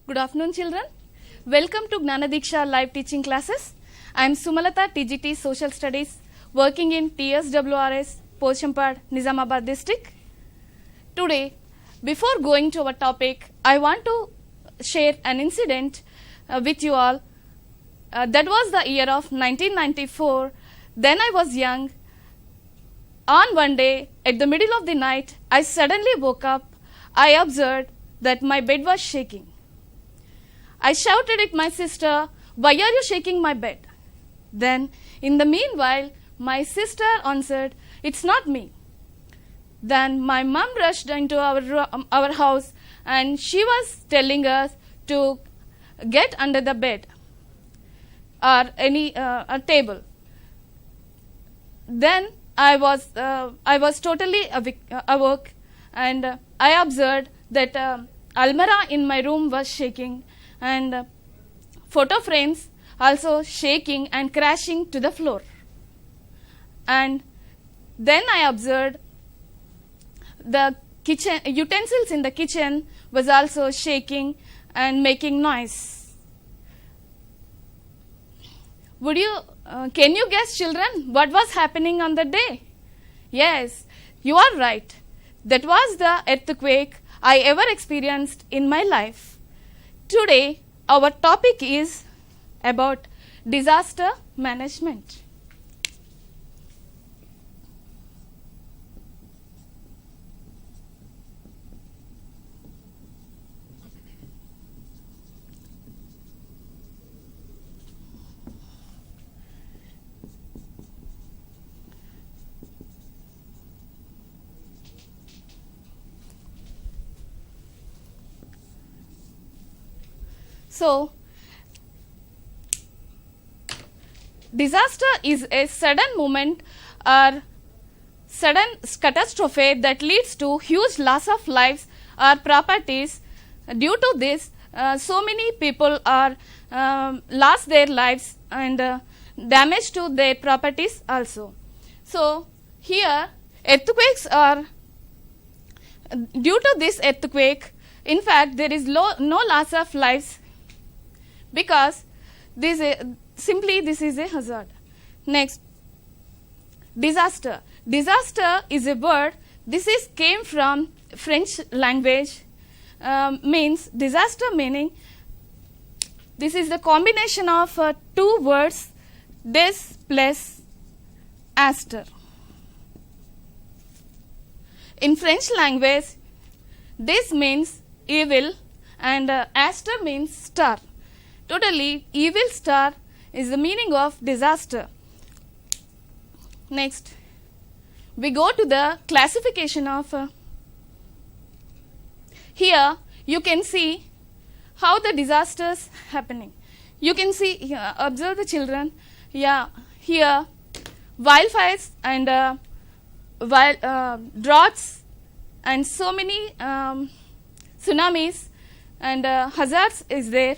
Good afternoon, children. Welcome to Gnanadiksha live teaching classes. I am Sumalata, TGT Social Studies, working in TSWRS, Pochampad, Nizamabad district. Today, before going to our topic, I want to share an incident with you all. That was the year of 1994. Then I was young. On one day, at the middle of the night, I suddenly woke up. I observed that my bed was shaking. I shouted at my sister, "Why are you shaking my bed?" Then, in the meanwhile, my sister answered, "It's not me." Then my mom rushed into our house and she was telling us to get under the bed or a table. Then I was totally awoke and I observed that almirah in my room was shaking and photo frames also shaking and crashing to the floor. And then I observed the kitchen utensils in the kitchen was also shaking and making noise. Can you guess, children, what was happening on the day? Yes, you are right. That was the earthquake I ever experienced in my life. Today, our topic is about disaster management. So, disaster is a sudden movement or sudden catastrophe that leads to huge loss of lives or properties. Due to this, so many people are lost their lives and damage to their properties also. So, here earthquakes are due to this earthquake. In fact, there is no loss of lives, because this is a hazard. Next, disaster. Disaster is a word. This came from French language. Means disaster meaning. This is the combination of two words, des plus aster. In French language, this means evil and aster means star. Totally, evil star is the meaning of disaster. Next, we go to the classification of. Here, you can see how the disasters happening. You can see, observe the children. Yeah, here, wildfires and droughts and so many tsunamis and hazards is there.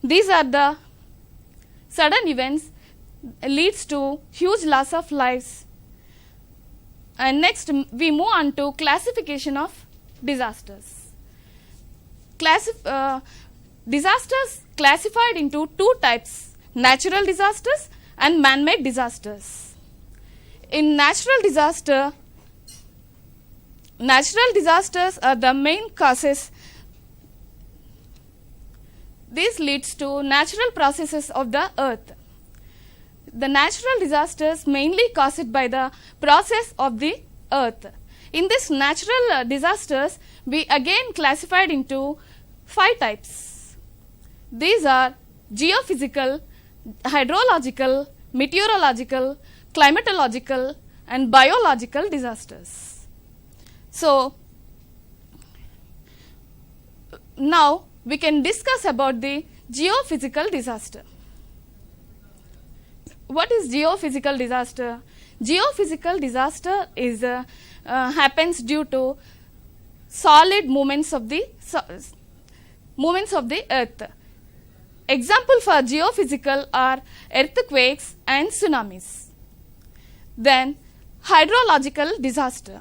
These are the sudden events leads to huge loss of lives. And next we move on to classification of disasters. Disasters classified into two types: natural disasters and man-made disasters. In natural disasters are the main causes. This leads to natural processes of the earth. The natural disasters mainly caused by the process of the earth. In this natural disasters, we again classified into 5 types. These are geophysical, hydrological, meteorological, climatological and biological disasters. So, now we can discuss about the geophysical disaster. What is geophysical disaster? Geophysical disaster is happens due to solid movements of the earth. Example for geophysical are earthquakes and tsunamis. Then hydrological disaster.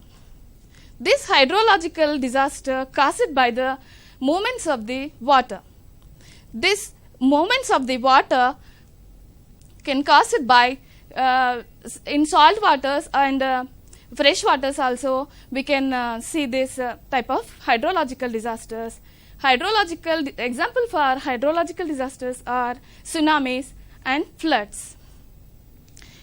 This hydrological disaster caused by the movements of the water. This movements of the water can cause it by in salt waters and fresh waters also we can see this type of hydrological disasters. Example for hydrological disasters are tsunamis and floods.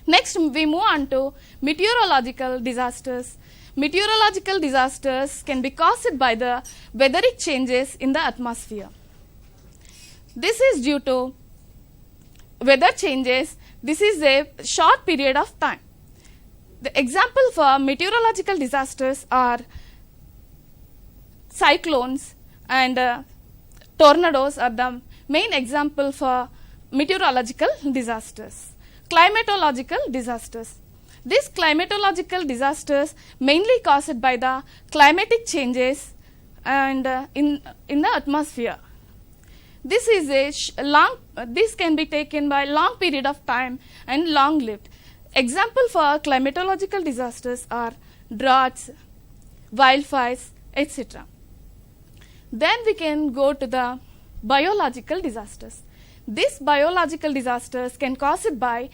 Next we move on to meteorological disasters. Meteorological disasters can be caused by the weatheric changes in the atmosphere. This is due to weather changes. This is a short period of time. The example for meteorological disasters are cyclones and tornadoes are the main example for meteorological disasters. Climatological disasters. These climatological disasters mainly caused by the climatic changes and in the atmosphere. This is this can be taken by long period of time and long lived. Example for climatological disasters are droughts, wildfires, etc. Then we can go to the biological disasters. These biological disasters can caused by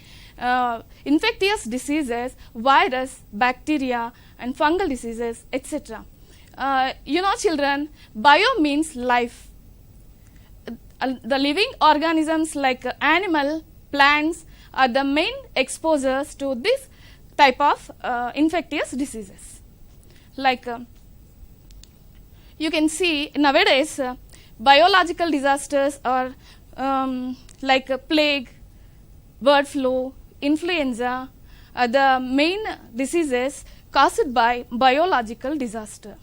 infectious diseases, virus, bacteria and fungal diseases, etc. You know children, bio means life. The living organisms like animal, plants are the main exposures to this type of infectious diseases. Like you can see nowadays biological disasters are like plague, bird flu, influenza are the main diseases caused by biological disaster.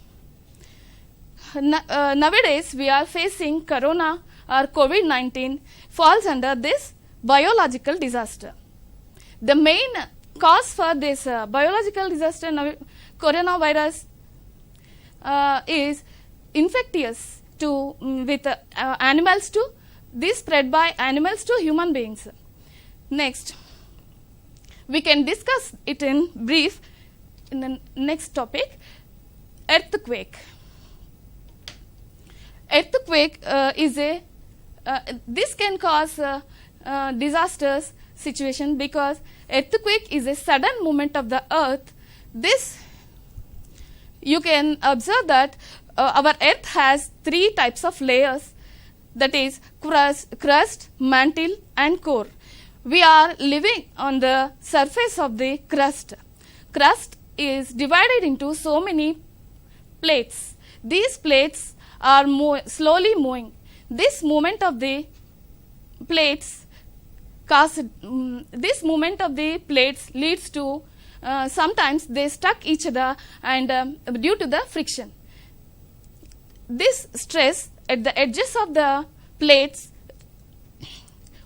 Nowadays we are facing corona or COVID-19 falls under this biological disaster. The main cause for this biological disaster coronavirus is infectious to with animals to this spread by animals to human beings. Next we can discuss it in brief in the next topic, earthquake. Earthquake is a this can cause disasters situation because earthquake is a sudden movement of the earth. This you can observe that our earth has three types of layers, that is crust, mantle and core. We are living on the surface of the crust. Crust is divided into so many plates. These plates are slowly moving. This movement of the plates leads to sometimes they stuck each other and due to the friction. This stress at the edges of the plates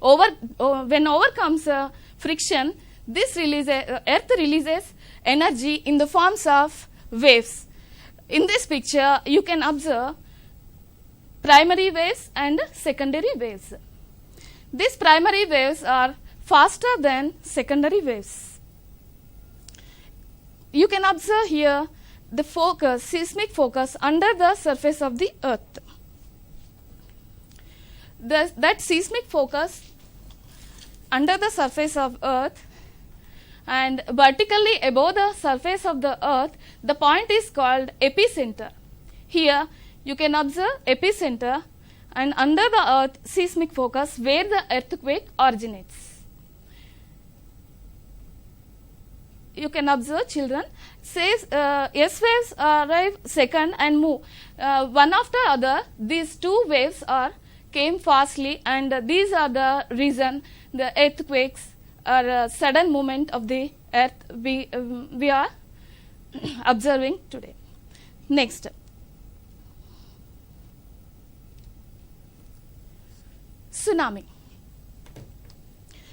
when overcomes friction, this earth releases energy in the forms of waves. In this picture you can observe primary waves and secondary waves. These primary waves are faster than secondary waves. You can observe here the seismic focus under the surface of the earth. That seismic focus under the surface of earth and vertically above the surface of the earth, the point is called epicenter. Here you can observe epicenter and under the earth seismic focus where the earthquake originates. You can observe children, says S waves arrive second and move one after other. These two waves came fastly and these are the reason the earthquakes are sudden movement of the earth we are observing today. Next, tsunami.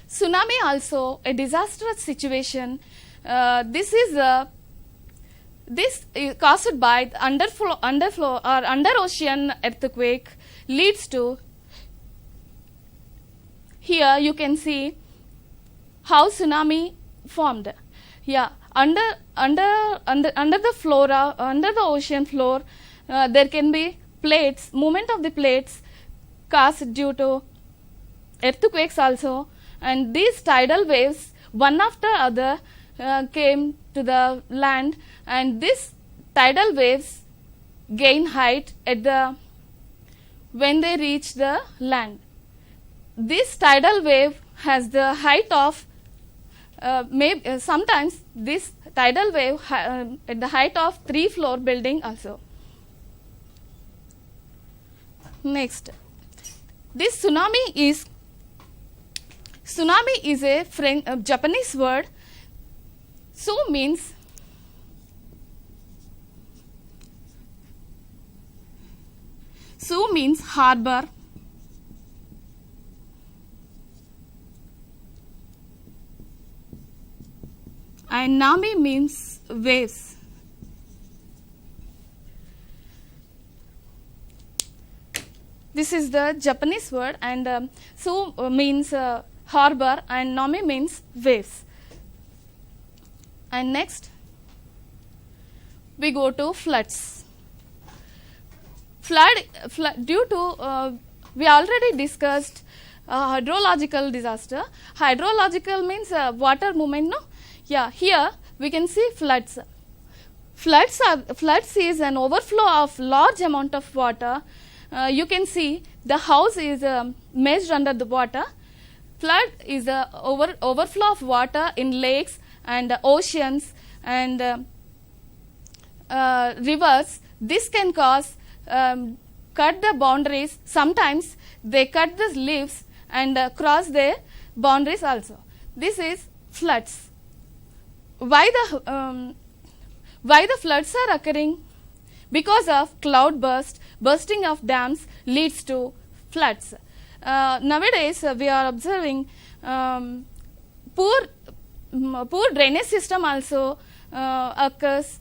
Tsunami also a disastrous situation. This is caused by underflow or under ocean earthquake leads to. Here you can see how tsunami formed. Yeah, under the ocean floor, there can be plates, movement of the plates caused due to earthquakes also, and these tidal waves one after other came to the land, and these tidal waves gain height at the when they reach the land. This tidal wave has the height of sometimes this tidal wave at the height of 3-floor building also. Next, this tsunami is a Japanese word. Su means harbor, and nami means waves. This is the Japanese word, and su means harbor and nami means waves. And next we go to floods. Due to we already discussed hydrological disaster. Hydrological means water movement, no? Yeah, here we can see floods. Floods is an overflow of large amount of water. You can see the house is meshed under the water. Flood is the overflow of water in lakes and oceans and rivers. This can cause cut the boundaries. Sometimes they cut the leaves and cross their boundaries also. This is floods. Why the floods are occurring? Because of cloud bursting of dams leads to floods. Nowadays we are observing poor drainage system also occurs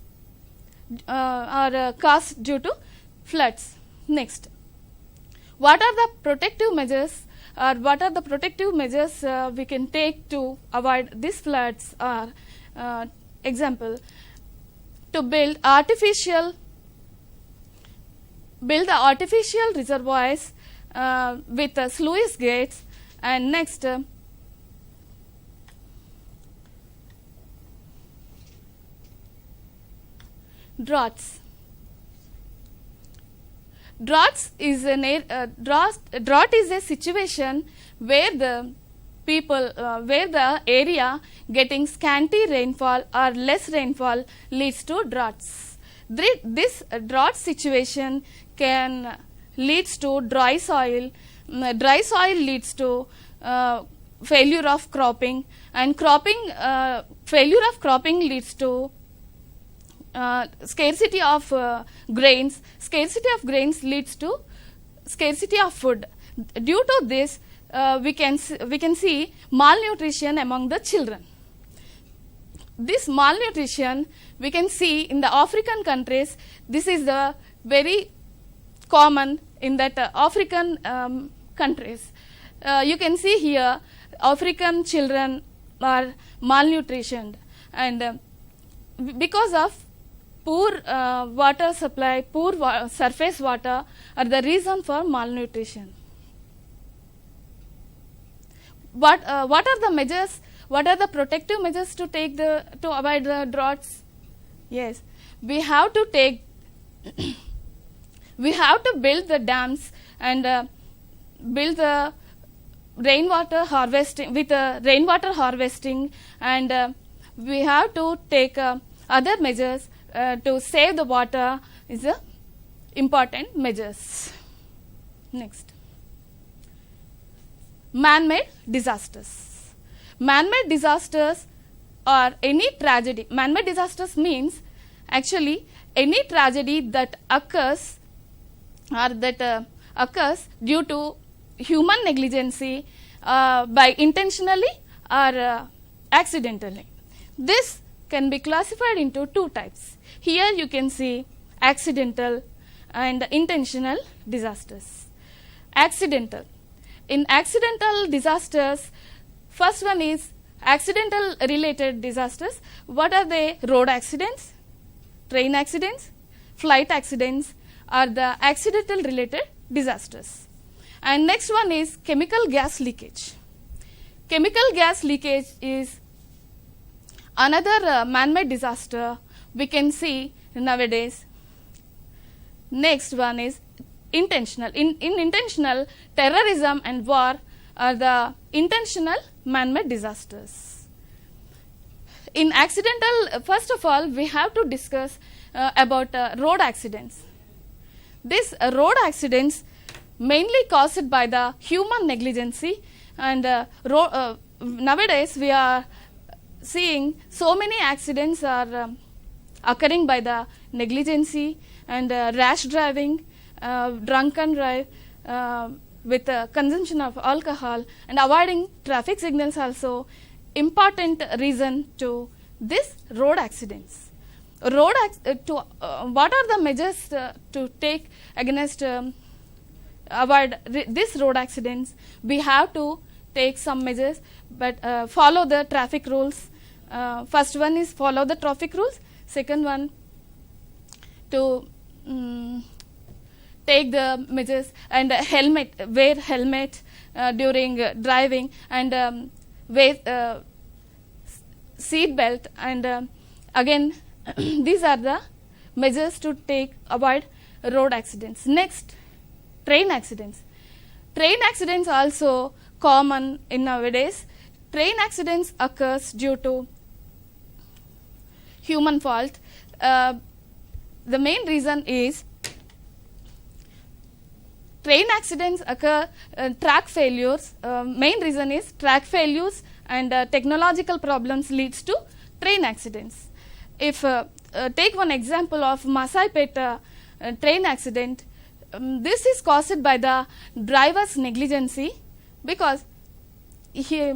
or caused due to floods. Next, what are the protective measures we can take to avoid these floods? Example, to build the artificial reservoirs with sluice gates. And next, droughts. Drought is a situation where the area getting scanty rainfall or less rainfall leads to droughts. This drought situation can leads to dry soil. Dry soil leads to failure of cropping, and failure of cropping leads to scarcity of grains. Scarcity of grains leads to scarcity of food. Due to this, we can see malnutrition among the children. This malnutrition we can see in the African countries. This is the very common in that African countries. You can see here African children are malnutritioned, and because of poor water supply, poor surface water are the reason for malnutrition. What are the measures? What are the protective measures to take to avoid the droughts? Yes, we have to take we have to build the dams and build the rainwater harvesting with rainwater harvesting, and we have to take other measures to save the water is important measures. Next, man-made disasters. Man-made disasters or any tragedy. Man-made disasters means actually any tragedy that occurs due to human negligence by intentionally or accidentally. This can be classified into two types. Here you can see accidental and intentional disasters. Accidental. In accidental disasters, first one is accidental related disasters. What are they? Road accidents, train accidents, flight accidents are the accidental related disasters. And next one is chemical gas leakage. Chemical gas leakage is another man-made disaster we can see nowadays. Next one is intentional. In intentional, terrorism and war are the intentional man-made disasters. In accidental, first of all, we have to discuss about road accidents. These road accidents mainly caused by the human negligence, and nowadays we are seeing so many accidents are occurring by the negligence and rash driving, drunken drive, with consumption of alcohol, and avoiding traffic signals also important reason to this road accidents. What are the measures to take against avoid this road accidents? We have to take some measures, but follow the traffic rules. First one is follow the traffic rules. Second one, to take the measures, and wear helmet during driving, and wear seat belt, and again these are the measures to take avoid road accidents. Next, train accidents. Train accidents also common in nowadays. Train accidents occurs due to human fault. The main reason is train accidents occur, track failures. Main reason is track failures, and technological problems leads to train accidents. If take one example of Masaipet train accident, this is caused by the driver's negligence, because he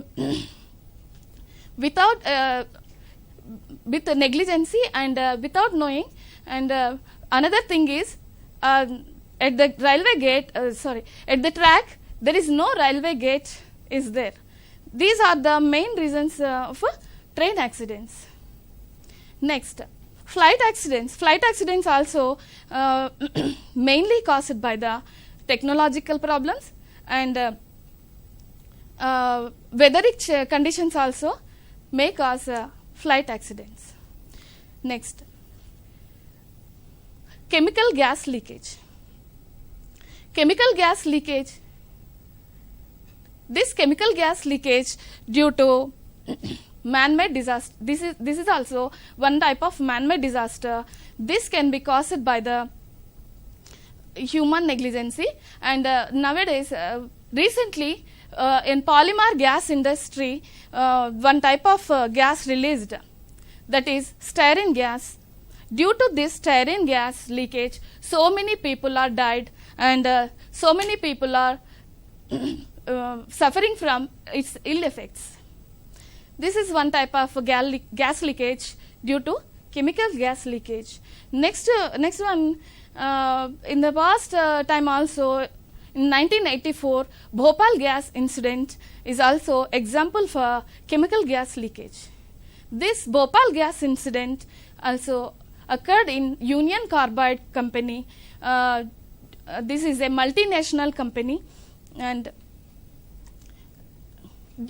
without with the negligence and without knowing, and another thing is at the railway gate, at the track there is no railway gate is there. These are the main reasons of train accidents. Next, flight accidents. Flight accidents also mainly caused by the technological problems, and weatheric conditions also may cause flight accidents. Next, chemical gas leakage. Chemical gas leakage. This chemical gas leakage due to man-made disaster. This is also one type of man-made disaster. This can be caused by the human negligence, and nowadays recently in polymer gas industry, one type of gas released, that is styrene gas. Due to this styrene gas leakage, so many people are died, and so many people are suffering from its ill effects. This is one type of gas leakage due to chemical gas leakage. Next one, in the past time also, in 1984, Bhopal gas incident is also example for chemical gas leakage. This Bhopal gas incident also occurred in Union Carbide company. This is a multinational company, and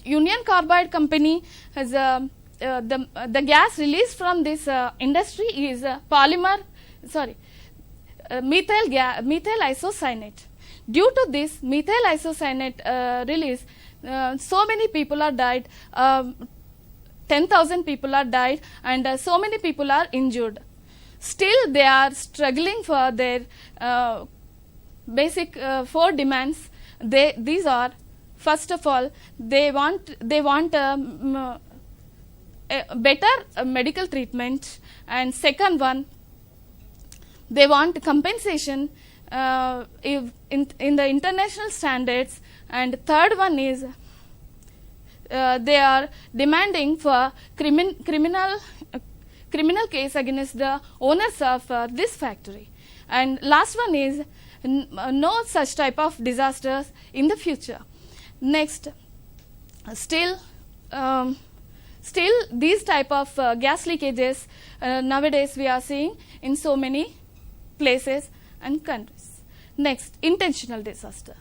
Union Carbide company has the gas released from this industry is methyl isocyanate. Due to this methyl isocyanate release, so many people are died. 10,000 people are died, and so many people are injured. Still, they are struggling for their basic 4 demands. These are, first of all, they want a better medical treatment, and second one, they want compensation in the international standards, and third one is they are demanding for criminal case against the owners of this factory, and last one is no such type of disasters in the future. Next, still these type of gas leakages nowadays we are seeing in so many places and countries. Next, intentional disaster.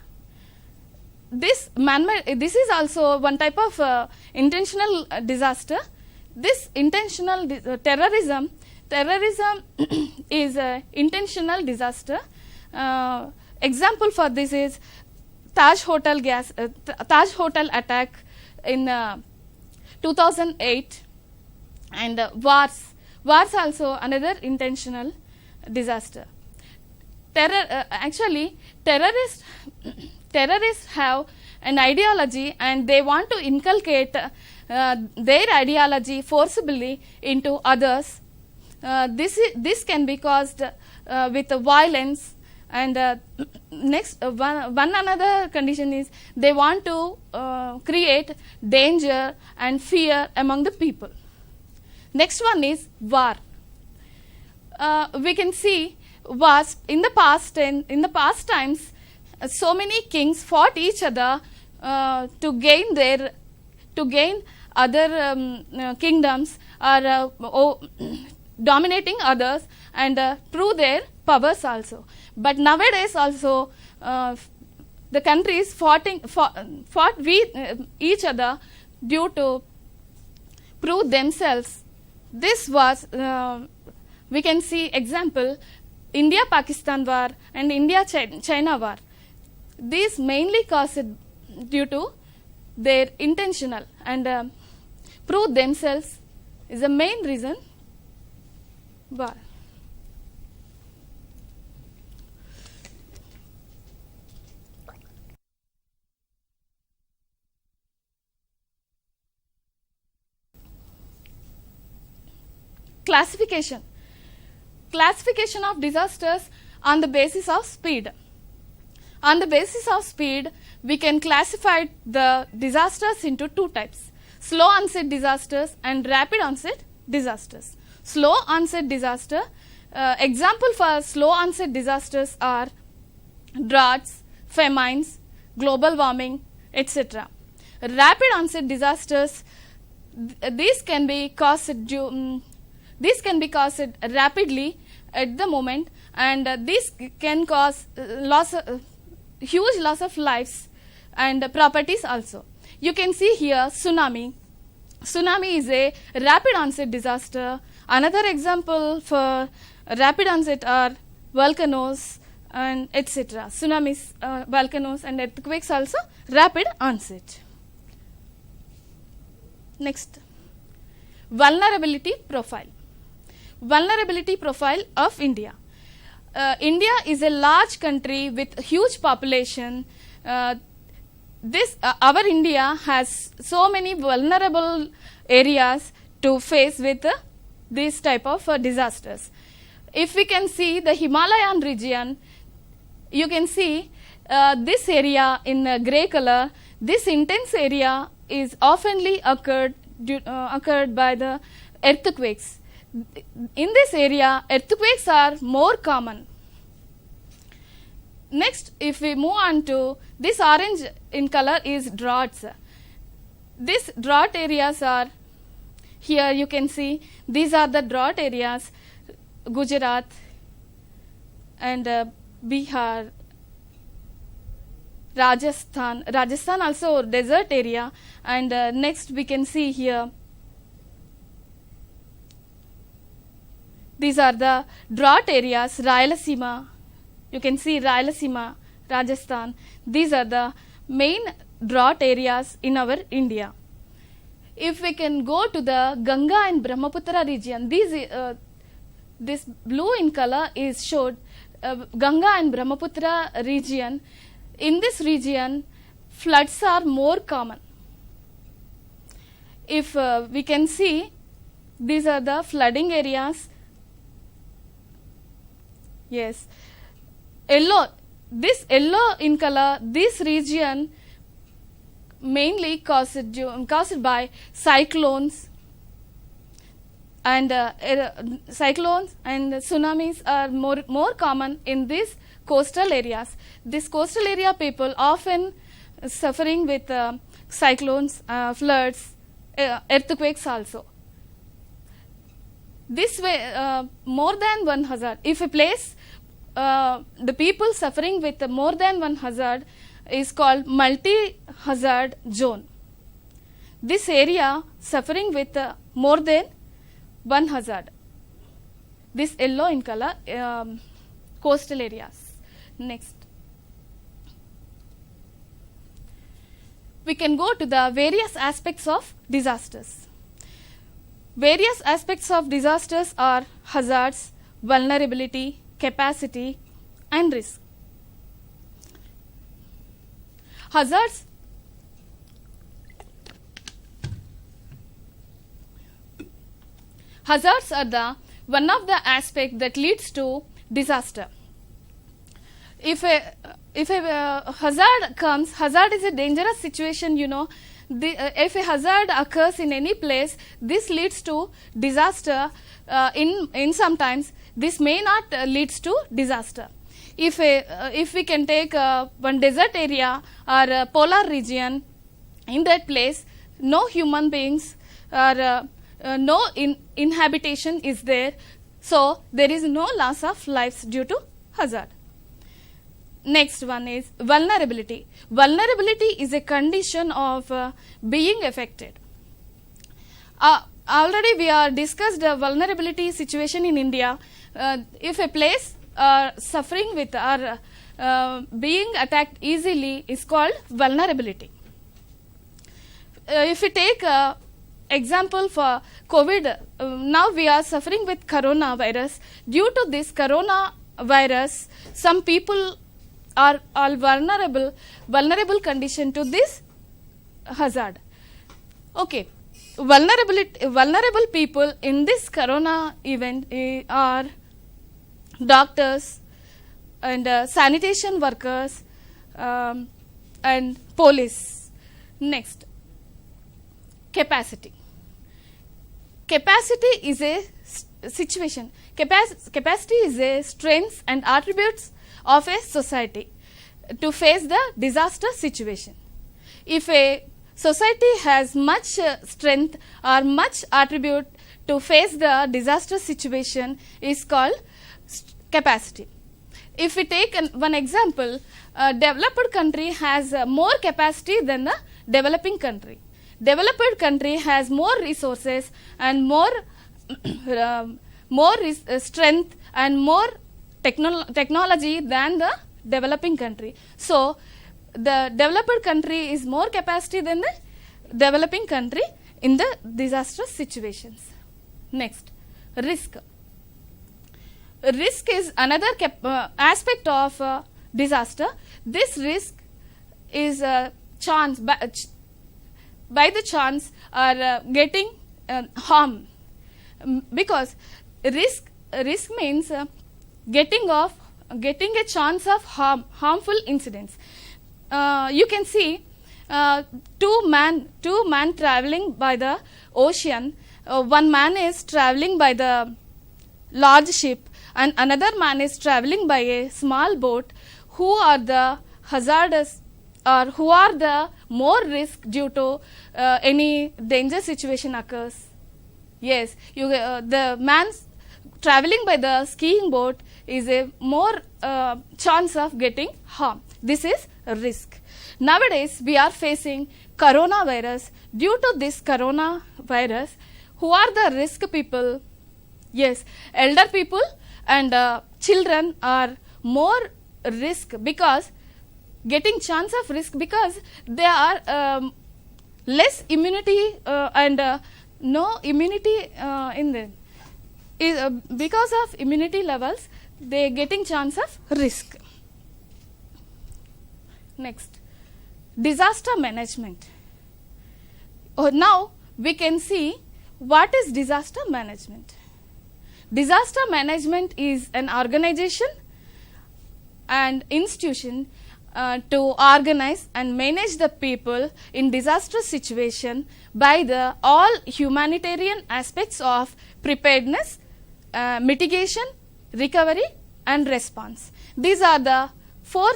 this is also one type of intentional disaster. This intentional terrorism is a intentional disaster. Example for this is Taj Hotel attack in 2008, and wars also another intentional disaster. Actually terrorists have an ideology, and they want to inculcate their ideology forcibly into others. This can be caused with violence, and next one another condition is they want to create danger and fear among the people. Next one is war. We can see wars in the past times. So many kings fought each other to gain other kingdoms, or dominating others, and prove their powers also. But nowadays also the countries fought with each other due to prove themselves. This was we can see example India-Pakistan war and India-China war. These mainly caused due to their intentional and prove themselves is the main reason war. Classification of disasters on the basis of speed. On the basis of speed, we can classify the disasters into two types: slow onset disasters and rapid onset disasters. Slow onset disaster, example for slow onset disasters are droughts, famines, global warming, etc. Rapid onset disasters, these can be caused rapidly at the moment, and this can cause huge loss of lives and properties also. You can see here tsunami. Tsunami is a rapid onset disaster. Another example for rapid onset are volcanoes and etc. Tsunamis, volcanoes and earthquakes also rapid onset. Next, vulnerability profile. Vulnerability profile of India. India is a large country with huge population. Our India has so many vulnerable areas to face with these type of disasters. If we can see the Himalayan region, you can see this area in grey color. This intense area is oftenly occurred by the earthquakes. In this area, earthquakes are more common. Next, if we move on to this orange in color is droughts. These drought areas are here. You can see these are the drought areas: Gujarat and Bihar, Rajasthan. Rajasthan also desert area, and next we can see here. These are the drought areas, Rayalaseema. You can see Rayalaseema, Rajasthan. These are the main drought areas in our India. If we can go to the Ganga and Brahmaputra region, this blue in color is showed Ganga and Brahmaputra region. In this region, floods are more common. If we can see, these are the flooding areas. Yes, yellow. This yellow in color, this region mainly caused by cyclones, and cyclones and tsunamis are more common in these coastal areas. This coastal area people often suffering with cyclones, floods, earthquakes also. This way, more than one hazard. If a place, the people suffering with more than one hazard, is called multi-hazard zone. This area suffering with more than one hazard. This yellow in color, coastal areas. Next. We can go to the various aspects of disasters. Various aspects of disasters are hazards, vulnerability, capacity, and risk. Hazards are the one of the aspects that leads to disaster. If a hazard comes, hazard is a dangerous situation, you know. If a hazard occurs in any place, this leads to disaster. In sometimes this may not leads to disaster. If we can take one desert area or a polar region, in that place no human beings or no inhabitation is there, so there is no loss of lives due to hazard. Next one is vulnerability. Vulnerability is a condition of being affected. Already we are discussed the vulnerability situation in India. If a place suffering with or being attacked easily is called vulnerability. If we take example for COVID, now we are suffering with coronavirus. Due to this coronavirus, some people are all vulnerable condition to this hazard. Okay, vulnerable people in this corona event are doctors and sanitation workers and police. Next, capacity. Capacity is a situation. Capacity is a strengths and attributes of a society to face the disaster situation. If a society has much strength or much attribute to face the disaster situation is called capacity. If we take one example, a developed country has more capacity than the developing country. Developed country has more resources and more strength and more technology than the developing country. So the developed country is more capacity than the developing country in the disastrous situations. Next, risk. Risk is another aspect of disaster. This risk is chance by the chance or getting harm, because risk means getting a chance of harmful incidents. You can see two man traveling by the ocean. One man is traveling by the large ship and another man is traveling by a small boat. Who are the hazardous or who are the more risk due to any danger situation occurs? Yes, the man traveling by the skiing boat is a more chance of getting harm. This is a risk. Nowadays we are facing coronavirus. Due to this coronavirus, who are the risk people? Yes, elder people and children are more risk, because getting chance of risk because they are less immunity and no immunity in them. Because of immunity levels, they getting chance of risk. Next, disaster management. Now we can see what is disaster management. Disaster management is an organization and institution to organize and manage the people in disaster situation by the all humanitarian aspects of preparedness, mitigation, recovery and response. These are the four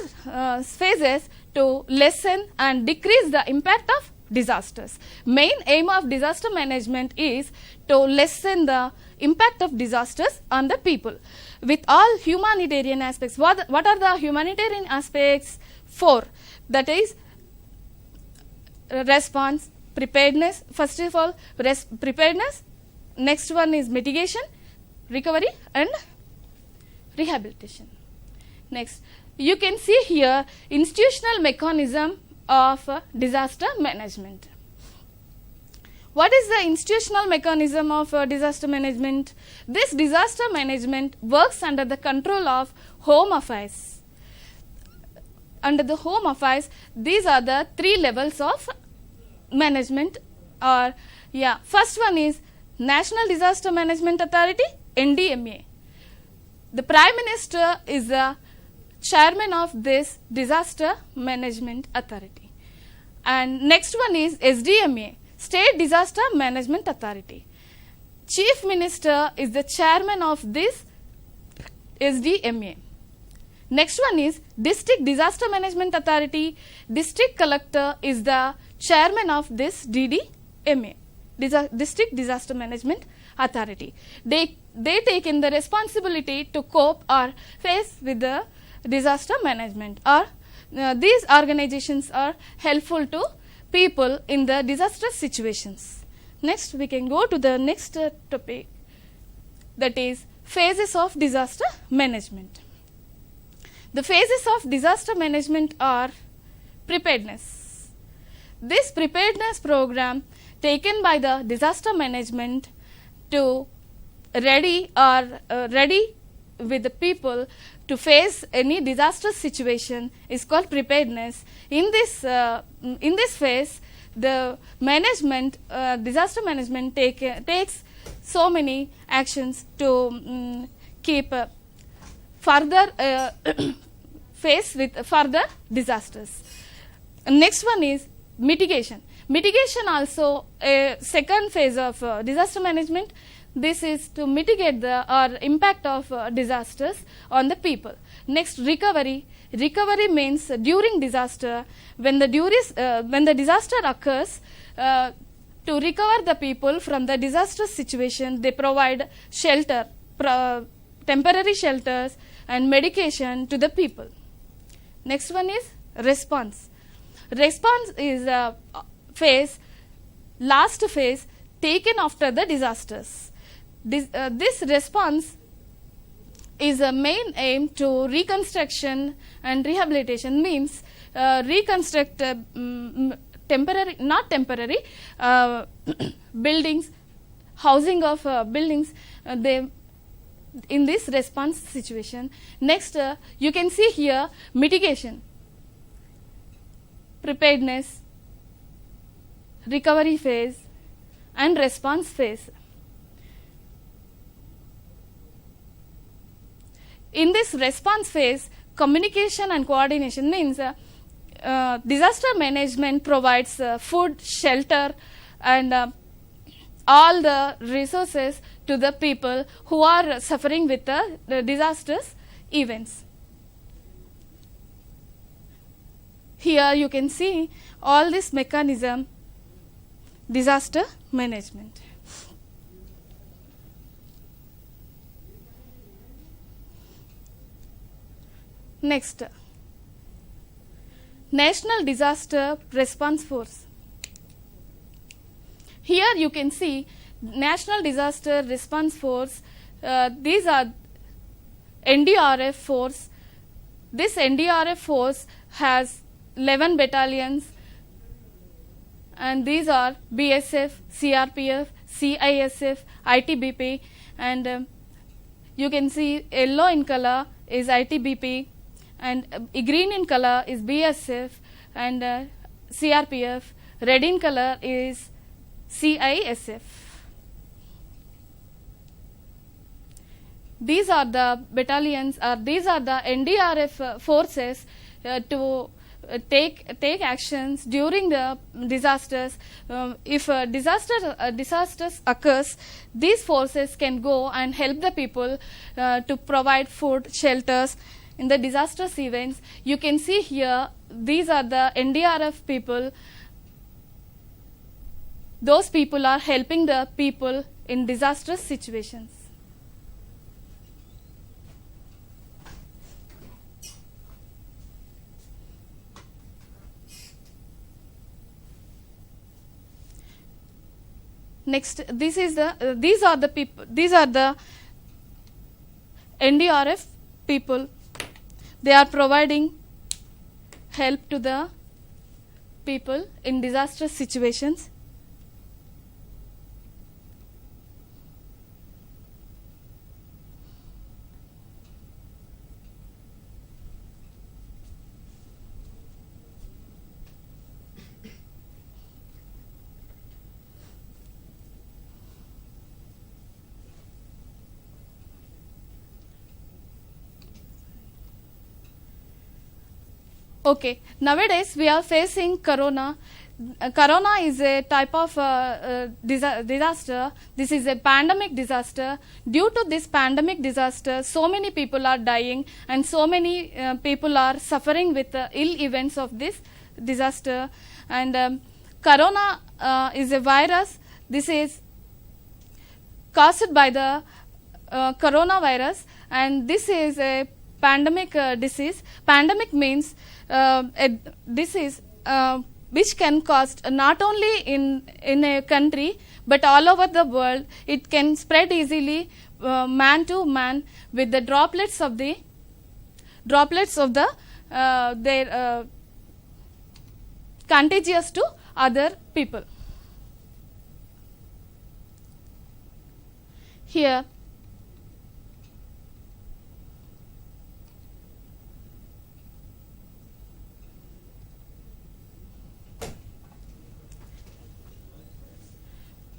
phases to lessen and decrease the impact of disasters. Main aim of disaster management is to lessen the impact of disasters on the people with all humanitarian aspects. What are the humanitarian aspects? 4, that is response, preparedness. First of all, preparedness, next one is mitigation, recovery and rehabilitation. Next, you can see here institutional mechanism of disaster management. What is the institutional mechanism of disaster management? This disaster management works under the control of Home Affairs. Under the Home Affairs, these are the 3 levels of management. Or first one is National Disaster Management Authority, NDMA. The Prime Minister is the chairman of this Disaster Management Authority. And next one is SDMA, State Disaster Management Authority. Chief Minister is the chairman of this SDMA. Next one is District Disaster Management Authority. District Collector is the chairman of this DDMA, District Disaster Management Authority. They take in the responsibility to cope or face with the disaster management, or these organizations are helpful to people in the disaster situations. Next, we can go to the next topic, that is phases of disaster management. The phases of disaster management are preparedness. This preparedness program taken by the disaster management to ready with the people to face any disaster situation is called preparedness. In this phase, the management, disaster management takes so many actions to keep further face with further disasters. Next one is mitigation. Mitigation also a second phase of disaster management. This is to mitigate the impact of disasters on the people. Next, recovery. Recovery means during disaster, when the disaster occurs, to recover the people from the disaster situation, they provide shelter, temporary shelters and medication to the people. Next one is response. Response is a phase, last phase taken after the disasters. This response is a main aim to reconstruction and rehabilitation, means reconstruct temporary buildings, housing of buildings in this response situation. Next, you can see here mitigation, preparedness, recovery phase and response phase. In this response phase, communication and coordination means disaster management provides food, shelter and all the resources to the people who are suffering with the disastrous events. Here you can see all this mechanism, disaster management. Next, National Disaster Response Force. Here you can see National Disaster Response Force. These are NDRF force. This NDRF force has 11 battalions, and these are BSF, CRPF, CISF, ITBP, and you can see yellow in color is ITBP, and green in color is BSF and CRPF, red in color is CISF. These are the battalions, or these are the NDRF forces to take actions during the disasters. If disasters occurs, these forces can go and help the people to provide food, shelters in the disastrous events. You can see here, these are the NDRF people. Those people are helping the people in disastrous situations. Next, these are the people. These are the NDRF people. They are providing help to the people in disastrous situations. Okay, nowadays we are facing corona. Corona is a type of disaster. This is a pandemic disaster. Due to this pandemic disaster, so many people are dying and so many people are suffering with ill events of this disaster. And corona is a virus. This is caused by the coronavirus, and this is a pandemic disease. Pandemic means a disease which can cause not only in a country but all over the world. It can spread easily man to man with the droplets of the their contagious to other people. Here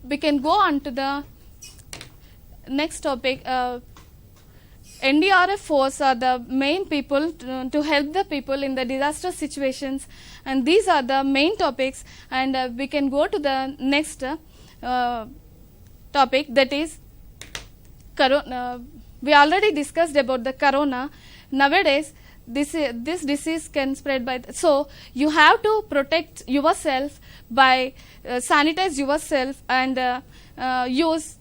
we can go on to the next topic. NDRF force are the main people to help the people in the disaster situations, and these are the main topics. And we can go to the next topic, that is corona. We already discussed about the corona. Nowadays this disease can spread by so you have to protect yourself by sanitize yourself and use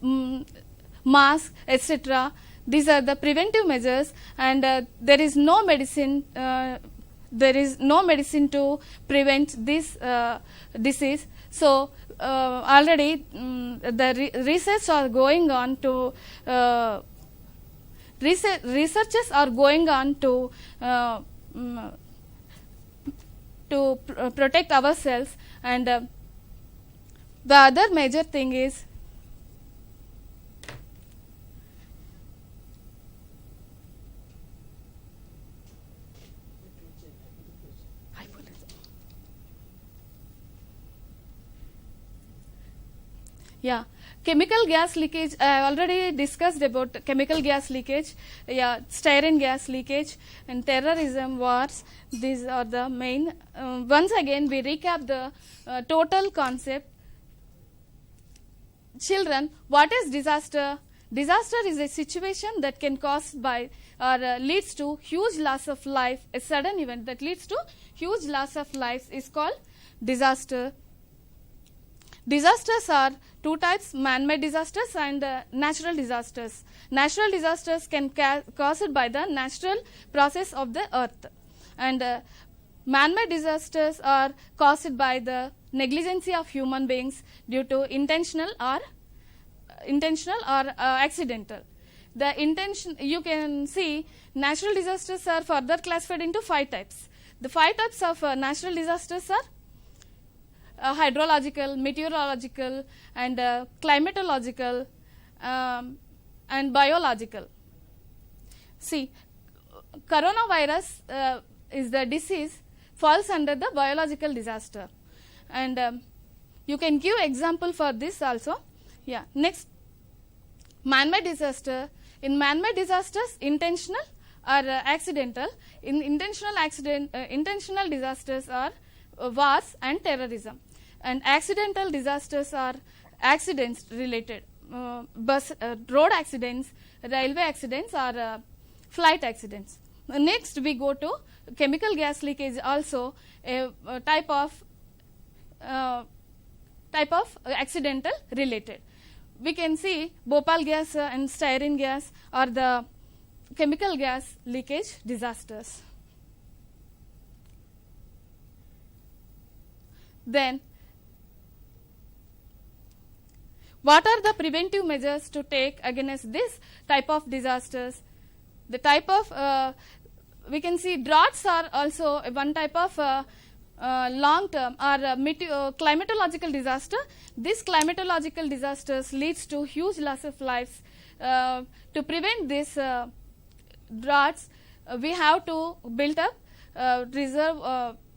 mask, etc. These are the preventive measures, and there is no medicine to prevent this disease. So already the research are going on to researchers are going on to protect ourselves. And the other major thing is chemical gas leakage. I already discussed about chemical gas leakage, styrene gas leakage, and terrorism, wars. These are the main. Once again, we recap the total concept. Children, what is disaster? Disaster is a situation that can cause by or leads to huge loss of life. A sudden event that leads to huge loss of life is called disaster. Disasters are two types: man-made disasters and natural disasters. Natural disasters can caused by the natural process of the earth, and man-made disasters are caused by the negligence of human beings due to intentional or accidental. You can see natural disasters are further classified into 5 types. The 5 types of natural disasters are hydrological, meteorological, and climatological, and biological. See, coronavirus is the disease falls under the biological disaster, and you can give example for this also. Next, man-made disaster. In man-made disasters, intentional or accidental. In intentional disasters are wars and terrorism, and accidental disasters are accidents related, road accidents, railway accidents, or flight accidents. Next, we go to chemical gas leakage, also a type of accidental related. We can see Bhopal gas and styrene gas are the chemical gas leakage disasters. What are the preventive measures to take against this type of disasters? The type of, we can see droughts are also one type of long term or climatological disaster. This climatological disasters leads to huge loss of lives. To prevent this droughts, we have to build up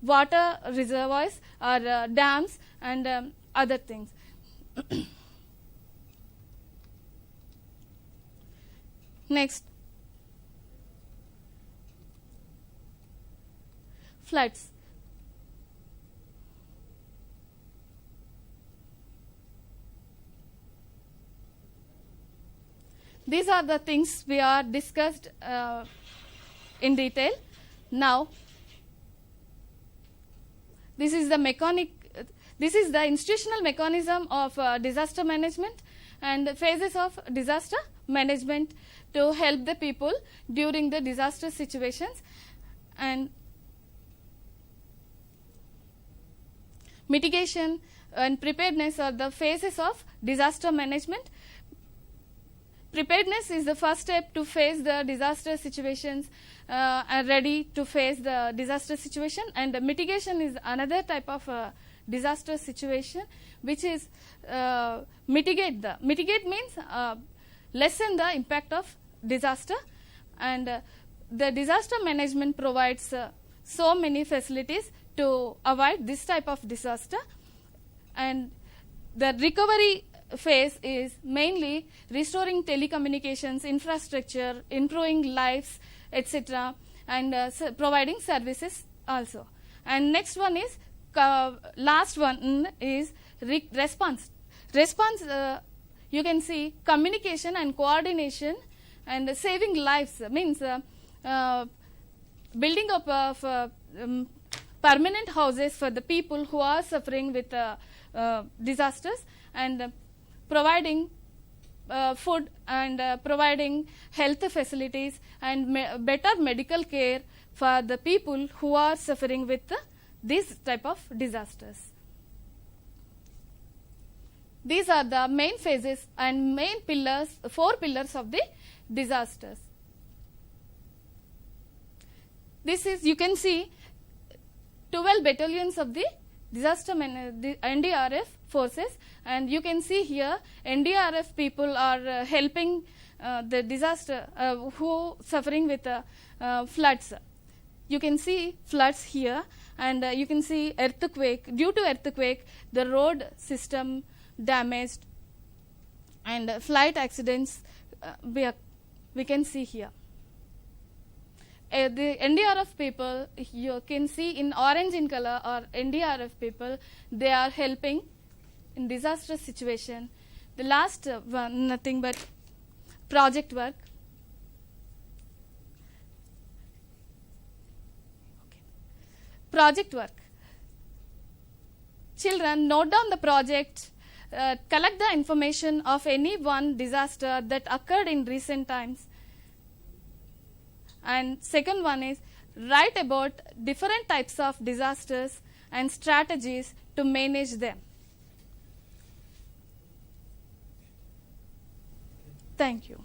water reservoirs or dams and other things. Next, floods. These are the things we are discussed in detail. Now, this is the institutional mechanism of disaster management and phases of disaster management to help the people during the disaster situations. And mitigation and preparedness are the phases of disaster management. Preparedness is the first step to face the disaster situations and ready to face the disaster situation, and mitigation is another type of disaster situation, which is mitigate means lessen the impact of disaster, and the disaster management provides so many facilities to avoid this type of disaster. And the recovery phase is mainly restoring telecommunications infrastructure, improving lives, etc., and providing services also. And next one is last one is response. You can see communication and coordination and saving lives means building up of permanent houses for the people who are suffering with disasters, and providing food and providing health facilities and better medical care for the people who are suffering with this type of disasters. These are the main phases and main pillars, 4 pillars of the disasters. This is, you can see 12 battalions of the disaster the NDRF forces, and you can see here NDRF people are helping the disaster who suffering with floods. You can see floods here, and you can see earthquake. Due to earthquake, the road system damaged, and flight accidents we can see here. The NDRF people, you can see in orange in color, or NDRF people, they are helping in disaster situation. The last one, nothing but project work. Okay. Project work. Children, note down the project, collect the information of any one disaster that occurred in recent times. And second one is write about different types of disasters and strategies to manage them. Thank you.